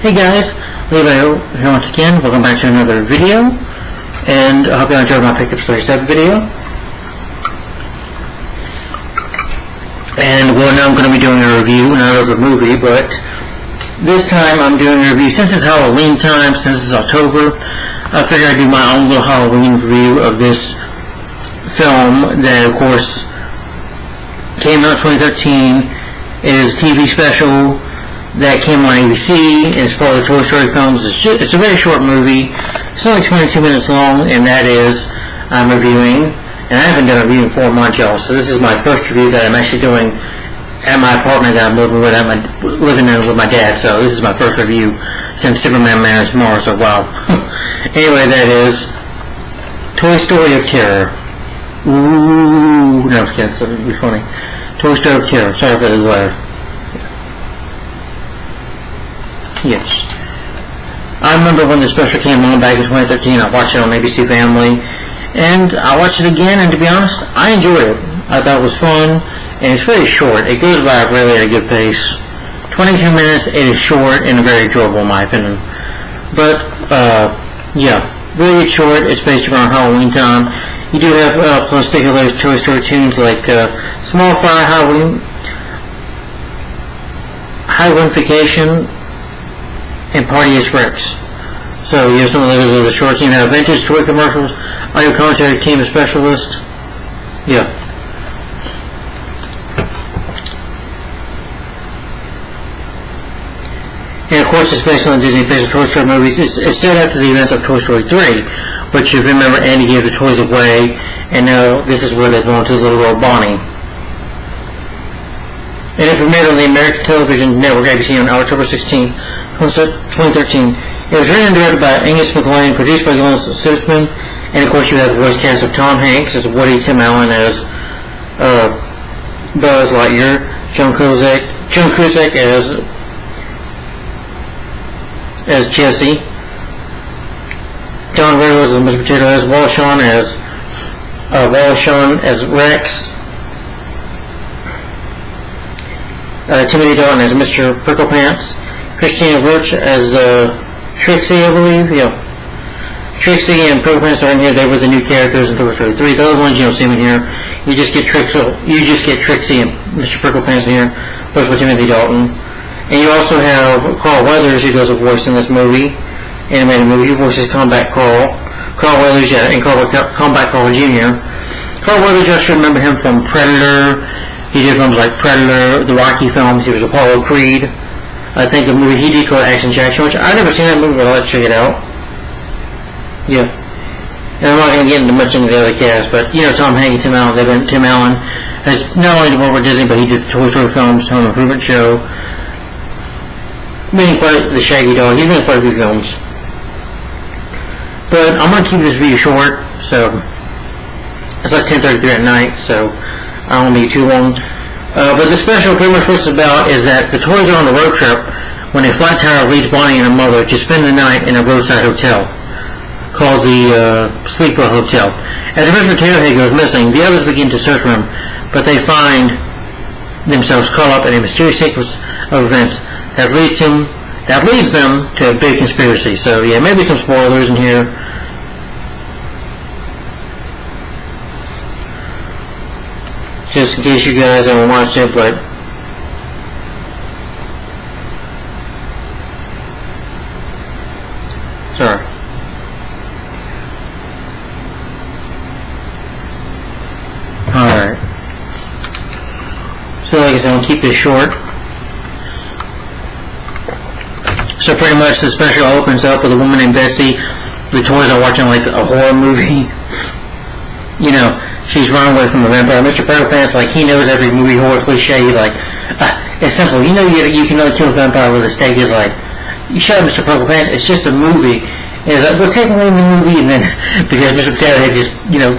Hey guys, Levi here once again. Welcome back to another video, and I hope you enjoyed my Pickup 37 video. And well, now I'm going to be doing a review, not of a movie, but this time I'm doing a review. Since it's Halloween time, since it's October, I figured I'd do my own little Halloween review of this film that, of course, came out in 2013. It is a TV special that came on ABC, and it's part of the Toy Story films. It's a very short movie. It's only 22 minutes long, and that is I'm reviewing. And I haven't done a review in 4 months, y'all, so this is my first review that I'm actually doing at my apartment that I'm living in with my dad. So this is my first review since Superman Marries Mars, so wow. Anyway, that is Toy Story of Terror. Ooh, no, I'm kidding, so it'd be funny. Toy Story of Terror. Sorry for the glare. Yes. I remember when the special came on back in 2013, I watched it on ABC Family, and I watched it again, and to be honest, I enjoyed it. I thought it was fun, and it's very short. It goes by really at a good pace. 22 minutes, it is short and very enjoyable in my opinion. But, yeah, very short. It's based around Halloween time. You do have particular Toy Story tunes like Small Fry, Halloween-fication, and Party is Rex. So you have some of those are the shorts. You have vintage toy commercials, audio commentary, team of specialists. Yeah. And of course, it's based on the Disney Pixar Toy Story movies. It's set after the events of Toy Story 3, which, if you remember, Andy gave the toys away, and now this is where they're going to the little girl Bonnie. And it premiered on the American Television Network ABC on October 16, 2013. It was written and directed by Angus MacLane, produced by Glenn Sitzman, and of course you have the voice cast of Tom Hanks as Woody, Tim Allen as Buzz Lightyear, John Cusack as Jesse, Don Riddles as Mr. Potato Head, Wallace Shawn as Rex, Timothy Dalton as Mr. Prickle Pants, Christina Rich as Trixie, I believe. Yeah, Trixie and Prickle Pants are in here. They were the new characters in Toy Story 3. The other ones you don't see them in here. You just get Trixie and Mr. Prickle Pants in here, both with Timothy Dalton. And you also have Carl Weathers, who does a voice in this movie, animated movie. He voices Combat Carl. Carl Weathers, yeah, and Combat Carl Jr. Carl Weathers, I should remember him from Predator. He did films like Predator, the Rocky films. He was Apollo Creed. I think the movie he did called Action Jackson, which I've never seen that movie, but I'll let you check it out. Yeah. And I'm not going to get into much into the other cast, but, you know, Tom Hanks and Tim Allen has not only worked with Disney, but he did the Toy Story films, Home Improvement Show, the Shaggy Dog. He's been in quite a few films. But I'm going to keep this video short, so it's like 10:33 at night, so I don't want to be too long. But the special pretty much what it's about is that the toys are on a road trip when a flat tire leads Bonnie and her mother to spend the night in a roadside hotel called the Sleeper Hotel. As Mr. Potato Head goes missing, the others begin to search for him, but they find themselves caught up in a mysterious sequence of events that leads them to a big conspiracy. So yeah, maybe some spoilers in here. Just in case you guys haven't watched it, but sorry. Alright. So like I said, I'll keep this short. So pretty much the special opens up with a woman named Betsy. The toys are watching like a horror movie. You know, she's running away from a vampire. Mr. Prickle Pants, like, he knows every movie horror cliche. He's like, it's simple. You know you can only kill a vampire with a stake. He's like, you shut up, Mr. Prickle Pants. It's just a movie. And he's like, well, take away the movie. And then, because Mr. Potato Head just, you know,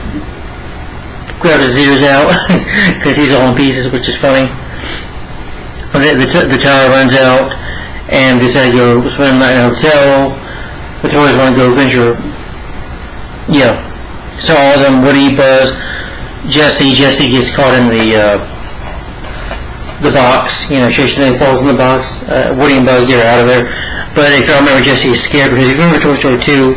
grabbed his ears out because he's all in pieces, which is funny. The tire runs out, and they say go spend the night in a hotel. The toys want to go venture. Yeah. So all of them, Woody, Buzz, Jesse gets caught in the box. You know, she falls in the box. Woody and Buzz get her out of there. But if you remember, Jesse is scared because if you remember Toy Story 2,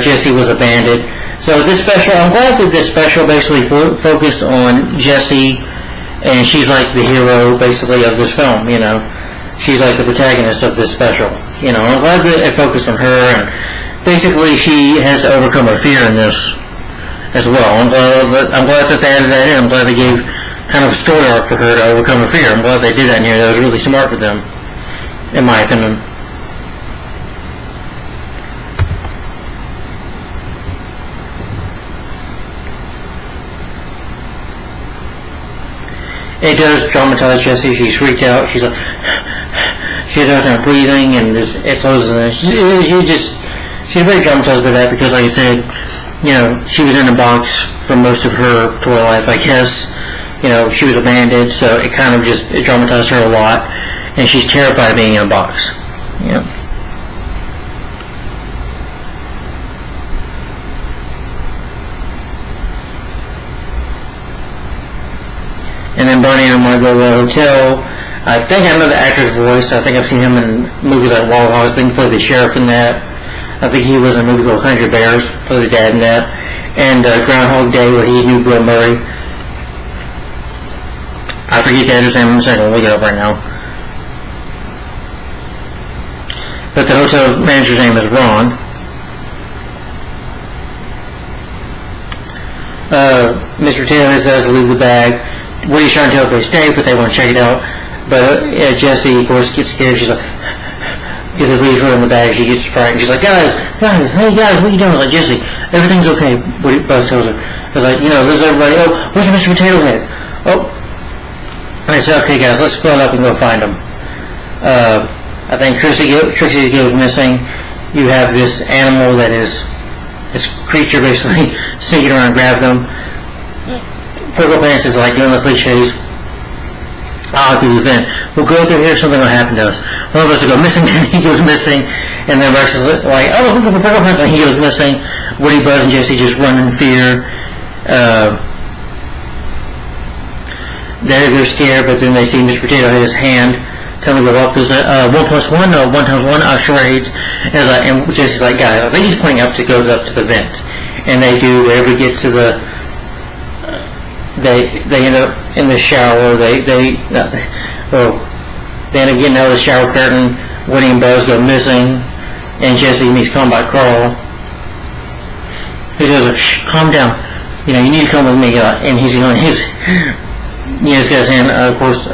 Jesse was a bandit. So this special, I'm glad that this special basically focused on Jesse, and she's like the hero basically of this film. She's like the protagonist of this special. I'm glad that it focused on her, and basically she has to overcome her fear in this as well. I'm glad that they added that in. I'm glad they gave kind of a story arc for her to overcome her fear. I'm glad they did that in here. That was really smart for them, in my opinion. It does traumatize Jessie. She's freaked out. She's like, she's not breathing, and it closes. She's very traumatized by that because, like I said, she was in a box for most of her toy life, I guess. She was a bandit, so it kind of it traumatized her a lot, and she's terrified of being in a box. And then Barney and I go to the hotel. I think I know the actor's voice. I think I've seen him in movies like Wild Hogs. I think he played the sheriff in that. I think he was in a movie called Country Bears, played the dad in that. And Groundhog Day, where he knew Bill Murray. I forget the actor's name. I'm just going to look it up right now. But the hotel manager's name is Ron. Mr. Taylor has to leave the bag. Woody's trying to tell everybody to stay, but they want to check it out. But Jessie, of course, gets scared. She's like, gets a leave her in the bag. She gets frightened. She's like, guys, hey guys, what are you doing? I was like, Jessie, everything's okay. Buzz tells her. I was like, there's everybody. Oh, where's Mr. Potato Head? Oh. And I said, okay guys, let's split up and go find him. I think Trixie goes missing. You have this animal that is, this creature basically sneaking around, grab them. Purple Pants is like doing the cliches through the vent. We'll go through here, something will happen to us. One of us will go missing, then he goes missing, and then Rex is like, oh, we're looking for Purple Pants, and he goes missing. Woody, Buzz, and Jessie just run in fear. They're scared, but then they see Mr. Potato Head's hand come and go up. There's 1 plus 1, no, 1 times 1, charades. And Jessie's like, guys, I think he's pointing up to go up to the vent. And they do, they ever get to the, they end up in the shower. They end up getting out of the shower curtain. Woody and Buzz go missing, and Jessie meets Combat Carl. He says, "Shh, calm down. You need to come with me." And he's going, he's got his hand, of course.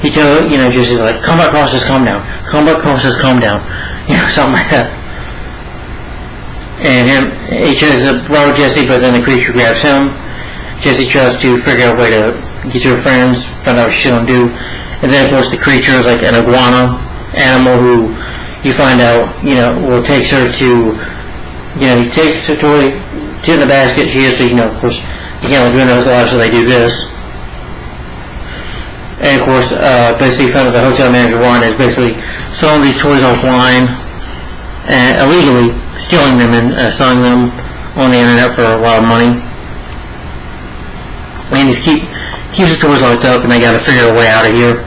He tells, Jesse's like, Combat Carl says calm down. Combat Carl says calm down. Something like that. And he tries to rob Jessie, but then the creature grabs him. Jessie tries to figure out a way to get to her friends, find out what she's going to do. And then, of course, the creature is like an iguana animal who you find out, takes her to, he takes her to the basket. She has to, of course, you can't let her know alive, so they do this. And of course, basically found out the hotel manager, Ron, is basically selling these toys offline, and illegally stealing them and selling them on the internet for a lot of money. And he keeps the toys locked up, and they got to figure a way out of here.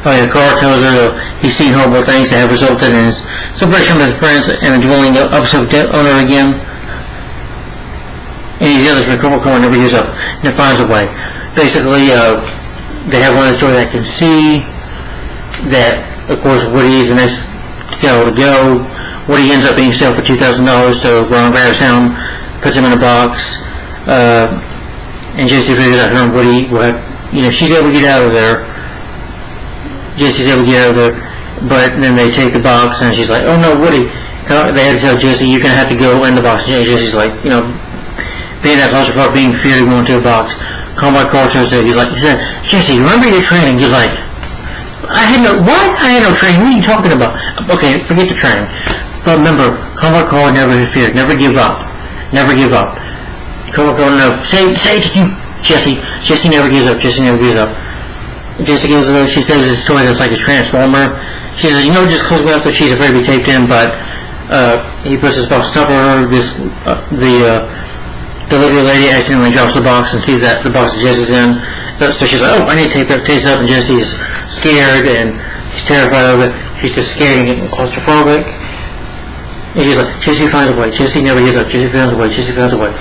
Oh yeah, Carl tells her he's seen horrible things that have resulted in his separation from his friends and the dwelling of opposite owner again. And he's the other for Carl never gives up and finds a way. Basically, they have one story that can see that, of course, Woody's the next cell to go. Woody ends up being sold for $2,000, so Ron grabs him, puts him in a box, and Jessie figures out her and Woody will have, she's able to get out of there. Jessie's able to get out of there, but then they take the box, and she's like, oh no, Woody, they had to tell Jesse, you're going to have to go in the box. And Jesse's like, being that claustrophobic, being feared, going to a box. Combat Carl shows up. He said, Jesse, remember your training? He's like, I had no training. What are you talking about? Okay, forget the training. But remember, Combat Carl never feared. Never give up. Never give up. Combat Carl, no. Say it to you, Jesse. Jesse never gives up. Jesse never gives up. Jesse gives up. She says this toy that's like a transformer. She says, just close my mouth if she's afraid to be taped in, but he puts this box on top of her. The delivery lady accidentally drops the box and sees that the box that Jesse's in. So she's like, I need to tape it up, and Jesse's scared and she's terrified of it. She's just scared and getting claustrophobic. And she's like, Jesse finds a way. Jesse never gives up. Jesse finds a way. Jesse finds a way.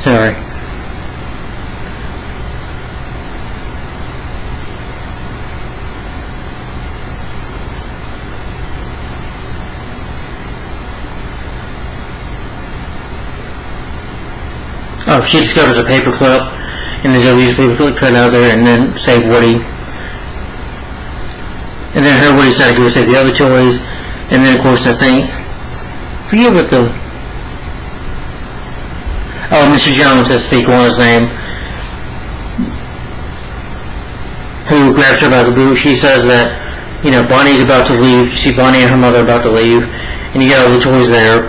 Sorry. She discovers a paperclip, and there's always a paperclip cut out there, and then save Woody. And then her Woody decided to go save the other toys, and then of course I forget what the... Mr. Jones, that's the iguana's name, who grabs her by the boot. She says that, Bonnie's about to leave. You see Bonnie and her mother about to leave, and you got all the toys there,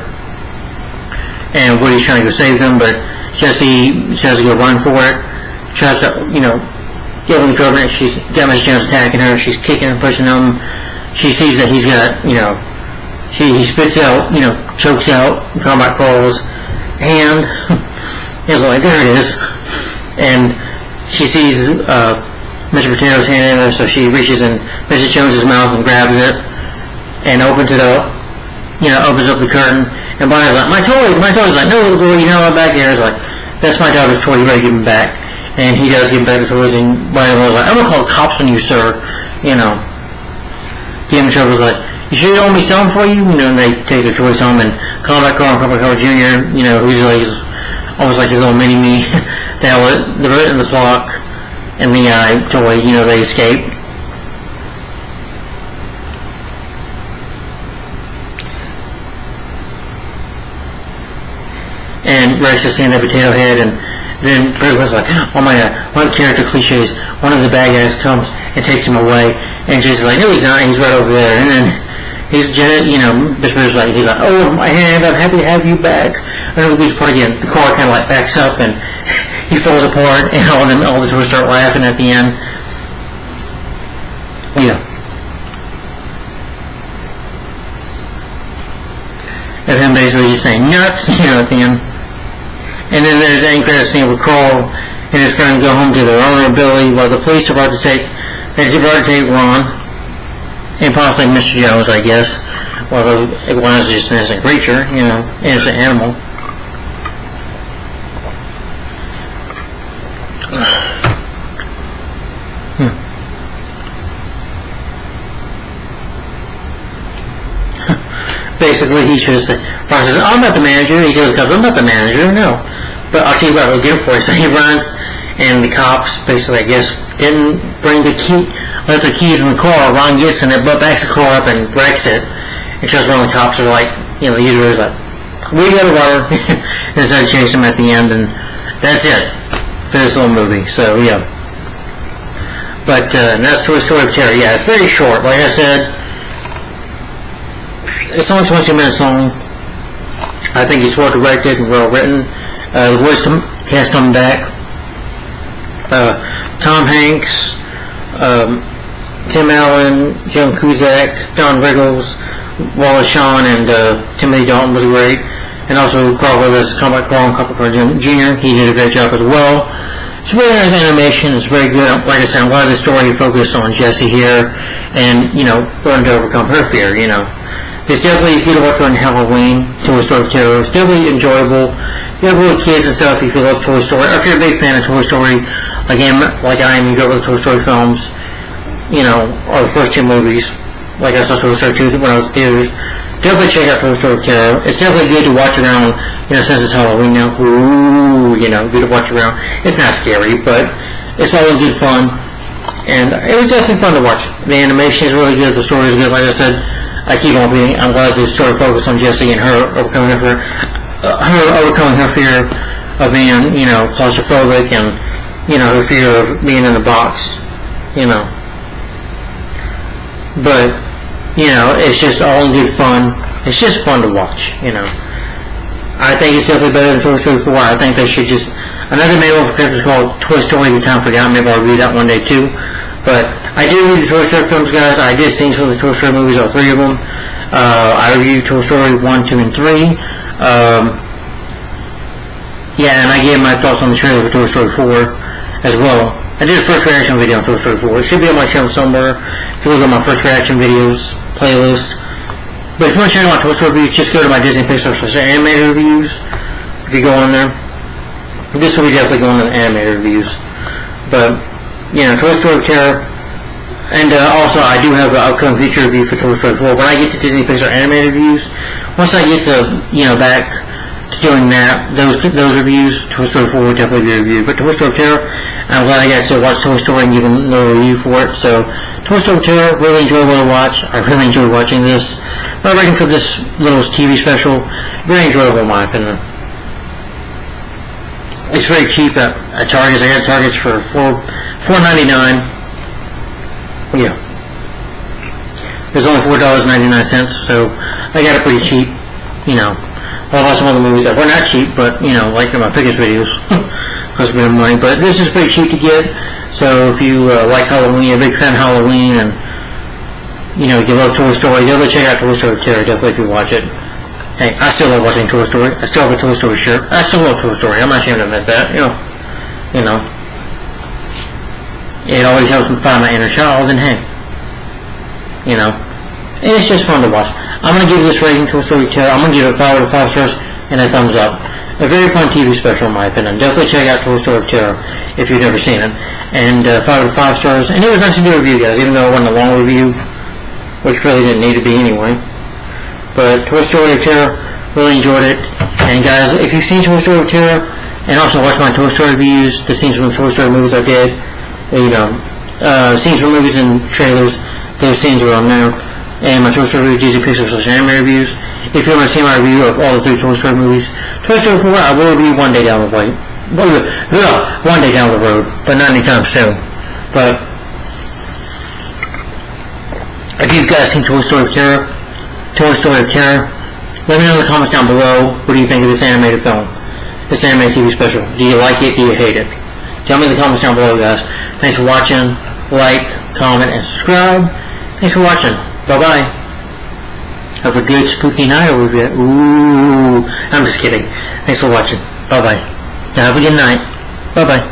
and Woody's trying to go save them, but Jesse tries to go run for it, tries to, get on the cover. She's got Mr. Jones attacking her. She's kicking and pushing him. She sees that he's got, he spits out, chokes out Combat Carl's hand. He's like, there it is. And she sees Mr. Potato's hand in there, so she reaches in Mrs. Jones's mouth and grabs it and opens it up, opens up the curtain. And Bonnie's like, my toys. Like, no, little boy, I'm back here. He's like, that's my daughter's toy, you better give him back. And he does give him back the toys, and Bonnie was like, I'm going to call the cops on you, sir. Game Show was like, you sure you don't want me selling for you? And they take their toys home, and Combat Carl and Combat Carl Jr., who's like, almost like his little mini-me, the bird and the clock and the toy, they escape. And Rex is seeing that potato head, and then Bert's like, oh my god, one of the character cliches, one of the bad guys comes and takes him away, and Jason's like, no he's not, he's right over there, and then Mr. Bert's like, oh my hand, I'm happy to have you back. And over this part again, the car kind of like backs up, and he falls apart, and all the toys start laughing at the end. And him basically just saying nuts, at the end. And then there's the end credit scene where Carl and his friend go home to their owner Billy while the police are about to take Ron and possibly Mr. Jones, I guess. While the iguana's just an innocent creature, innocent animal. Basically, he chose to process, I'm not the manager. He goes, I'm not the manager, no. But I'll tell you what, I'll get it for you. So he runs, and the cops basically, I guess, didn't bring the key, left the keys in the car. Ron gets in it, but backs the car up and wrecks it. And shows one of the cops are like, the usual is like, we got a water. And decided to chase him at the end, and that's it for this little movie. So, yeah. But that's Toy Story of Terror. Yeah, it's very short. Like I said, it's only 22 minutes long. I think it's well directed and well written. The voice cast coming back. Tom Hanks, Tim Allen, Joan Cusack, Don Rickles, Wallace Shawn, and Timothy Dalton was great. And also Carl Willis, Combat Carl and Combat Carl Jr. He did a great job as well. It's very nice animation. It's very good. Like I said, a lot of the story focused on Jessie here and, learning to overcome her fear, It's definitely good to watch on Halloween, Toy Story of Terror. It's definitely enjoyable. If you have little kids and stuff, if you love Toy Story, or if you're a big fan of Toy Story, like I am, you go with the Toy Story films, are the first two movies. Like I saw Toy Story 2 when I was in theaters. Definitely check out Toy Story Terror. It's definitely good to watch around, since it's Halloween now. Ooh, good to watch around. It's not scary, but it's all in good fun. And it was definitely fun to watch. The animation is really good. The story is good. Like I said, I keep on being. I'm glad the story focused on Jessie and her overcoming her fear of being, claustrophobic and, her fear of being in a box, But, it's just all in good fun. It's just fun to watch, I think it's definitely better than Toy Story 4. I think they should just... Another manual for characters called Toy Story The Time Forgotten. Maybe I'll read that one day too. But I did read the Toy Story films, guys. I did scenes for the Toy Story movies, all three of them. I reviewed Toy Story 1, 2, and 3. And I gave my thoughts on the trailer for Toy Story 4 as well. I did a first reaction video on Toy Story 4. It should be on my channel somewhere. If you look at my first reaction videos playlist. But if you want to check out my Toy Story reviews, just go to my Disney Pixar animated reviews. If you go on there, this will be definitely going on the animated reviews. But Toy Story Terror, and also I do have an upcoming feature review for Toy Story 4. When I get to Disney Pixar animated reviews, once I get to back to doing those reviews, Toy Story 4 will definitely be a review. But Toy Story Terror, I'm glad I got to watch Toy Story and give a little review for it. So Toy Story Terror, really enjoyable to watch. I really enjoyed watching this. My rating for this little TV special, very enjoyable in my opinion. It's very cheap at Targets. I got Targets for $4.99. Yeah. There's only $4.99, so I got it pretty cheap. What about some other movies that were not cheap, but like in my Pickers videos, cost a bit of money. But this is pretty cheap to get. So if you like Halloween, a big fan of Halloween, and you love Toy Story, definitely check out Toy Story Terror. Definitely if you watch it. Hey, I still love watching Toy Story. I still have a Toy Story shirt. I still love Toy Story. I'm not ashamed to admit that. It always helps me find my inner child, and hey, and it's just fun to watch. I'm going to give this rating, Toy Story Terror. I'm going to give it 5 out of 5 stars and a thumbs up. A very fun TV special in my opinion. Definitely check out Toy Story Terror if you've never seen it. And 5 out of 5 stars. And it was nice to do a review, guys, even though it wasn't a long review, which really didn't need to be anyway. But Toy Story Terror, really enjoyed it. And guys, if you've seen Toy Story Terror, and also watch my Toy Story reviews, the scenes from the Toy Story movies I did, scenes from movies and trailers, those scenes are on there. And my Toy Story reviews, Disney Pixar anime reviews. If you want to see my review of all the 3 Toy Story movies, Toy Story 4, I will review one day down the way. One day down the road, but not anytime soon. But if you've guys seen Toy Story Terror, let me know in the comments down below. What do you think of this animated film? This animated TV special? Do you like it? Do you hate it? Tell me in the comments down below, guys. Thanks for watching. Like, comment, and subscribe. Thanks for watching. Bye-bye. Have a good spooky night over there. Ooh. I'm just kidding. Thanks for watching. Bye-bye. Now have a good night. Bye-bye.